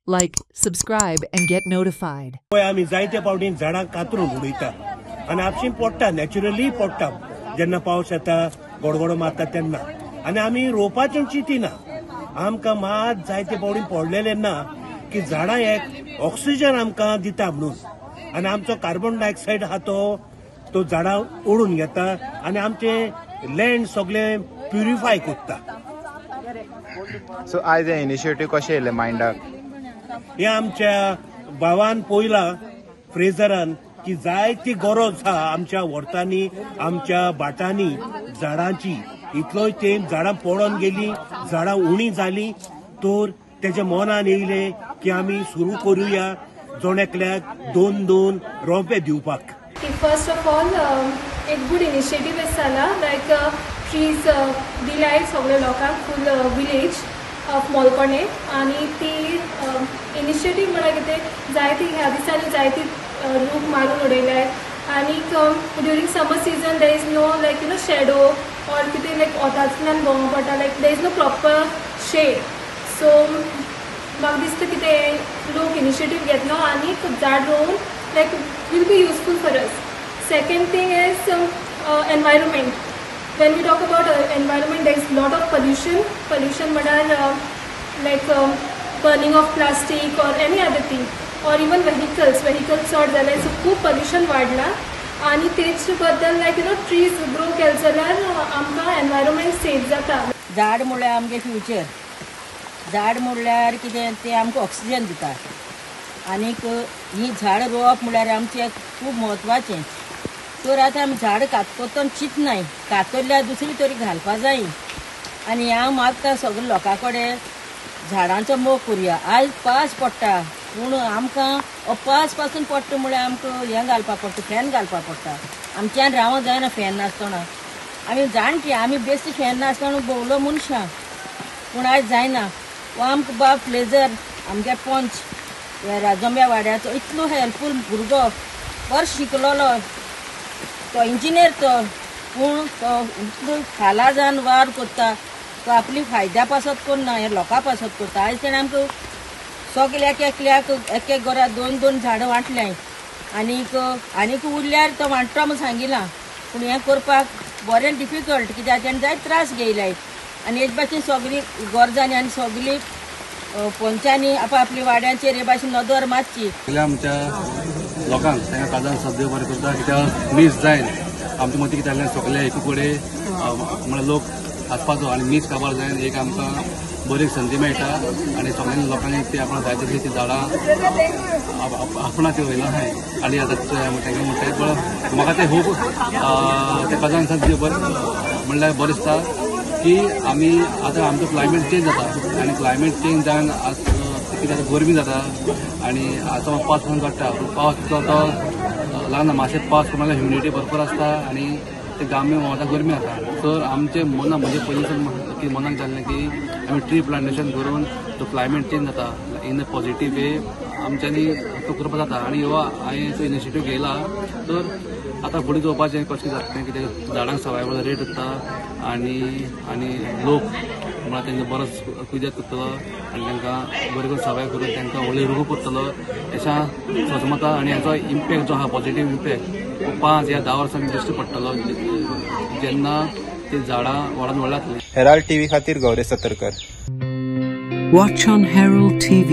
Like, subscribe and get notified. आम्ही जायते पावटीन झाडां कातरून उडयता आनी आपशीं पडटा नॅचरली पडटा जेन्ना पावस येता गडगडो मारता तेन्ना आनी आमी रोवपाचें चिंतिना आमकां मात जायते पावटीन पडलेले ना की झाडां एक ऑक्सिजन आमकां दिता म्हणून आनी आमचो कार्बन डायऑक्सायड आहा तो झाडां ओडून घेता आनी आमचें लँड सगळें प्युरिफाय करता. सो आयज हे इनिशिएटीव कशें येयलें मायंडाक? हे आमच्या भावान पयला फ्रेझरान की जायती गरज आहा आमच्या वर्तांनी आमच्या बाटांनी झाडांची इतलोय ते झाडां पडून गेली झाडां उणी जाली तर तेच्या मनान येयले की आमी सुरू करूया जोणेकल्याक 2-2 रोंपे दिवपाक. फर्स्ट ऑफ ऑल एक गुड इनिशिएटीव जाला लायक ट्रीज दिलाय सगळ्या लोकांक फूल विलेज ऑफ मोलकोणे आनी ती इनिशिएटीव म्हळ्यार कितें जायती ह्या दिसांनी जायती रूख मारून उडयल्यात आनी during summer season there is no like shadow or कितें लायक ओतांतल्यान भोंवूंक पडटा like there is no proper shade so म्हाका दिसता कितें लोक इनिशिएटीव घेतलो आनी झाड रोवन like will be useful for us. Second thing is environment. When we talk about environment, there is lot of pollution. Pollution म्हळ्यार like burning of plastic or any other thing, or even vehicles चड जाले so खूब pollution वाडला आनी तेच बद्दल लायक trees grow केले जाल्यार आमकां एनवायरमेंट सेफ जाता. झाड म्हळ्यार आमगे फ्युचर. झाड म्हळ्यार कितें तें आमकां ऑक्सिजन दिता आनीक ही झाड रोवप म्हळ्यार आमचें खूब म्हत्वाचें. तर आतां आमी झाड कातकोतना चिंतनाय कातरल्यार दुसरी तरी घालपा जाय आनी हांव मागता सगळे लोकां कडेन झाडांचो मोग करुया. आयज पावस पडटा पूण आमकां पावस पासून पडटा म्हळ्यार आमकां हें घालपाक पडटा फॅन घालपाक पडटा. आमच्यान रावंक जायना फॅन नासतना. आमी जाणटी आमी बेश्टी फॅन नासतना भोंवलो मनशां पूण आयज जायना. हो आमकां बाब प्लेजर आमगे पंच राजोंब्या वाड्याचो इतलो हेल्पफूल भुरगो बरो शिकलोलो तो इंजिनियर तो पूण तो खाला जावन वार करता तो आपली फायद्या पासत करना हे लोकां पासत करता. आयज तेणें आमकां सगल्याक एकल्याक एक घरात 2-2 झाडां वांटल्याय आनीक उरल्यार तो वांटटा म्हूण सांगिलां पूण हें करपाक बरें डिफिकल्ट कित्याक तेणें जायत त्रास घेयलाय आनी हेच भाशेन सगळीं गरजांनी आनी सगळीं पंचांनी आपली वाड्यांचेर हे भाशेन नदर मारची. आमच्या लोकांक तांकां काळजान सद्यो बरें करता कित्याक मीस जायन आमच्या मतीं कितें जालें सगळे एक कडेन म्हळ्यार लोक हांसपाचो आनी मीस काबार जायन एक आमकां बरी संदी मेळटा आनी सगळ्यांनी लोकांनी ती आपण जाय तशी ती झाडां आपणाची वयला हाय आनी आतां तांकां म्हणटा म्हाका तें खूब त्या काळजान सद्यो बरें म्हणल्यार बरें दिसता की आमी आतां आमचो क्लायमेट चेंज जाता आनी क्लायमेट चेंज जावन कितें जाता गरमी जाता आनी आतां पावस पडून काडटा पावस तो लागना मातशें पावस पडून ह्युमिडिटी भरपूर आसता आनी ते गामी वता गरमी जाता. तर आमचे मना म्हणजे पयलींच्यान मनाक जाल्लें की आमी ट्री प्लांटेशन करून जो क्लायमेट चेंज जाता इन अ पॉझिटीव वे आमच्यांनी तो करपा जाता आनी हो हांवें तो इनिशिएटीव घेयला. तर आतां फुडें चोवपाचें कशें जाता कितें झाडांक सर्वायवल रेट दिता आनी लोक म्हळ्यार तांकां बरो कुयदाद करतलो आनी तांकां बरें करून सवाय करून तांकां व्हडले रूख करतलो अशें सोचमता आनी हाचो इम्पॅक्ट जो आहा पॉझिटीव इम्पॅक्ट 5 या 10 वर्सांनी दिश्टी पडटलो जेन्ना ती झाडां व्हडून व्हडली. हेराल्ड टीव्ही खातीर Gauresh Satarkar. Watch on Herald TV.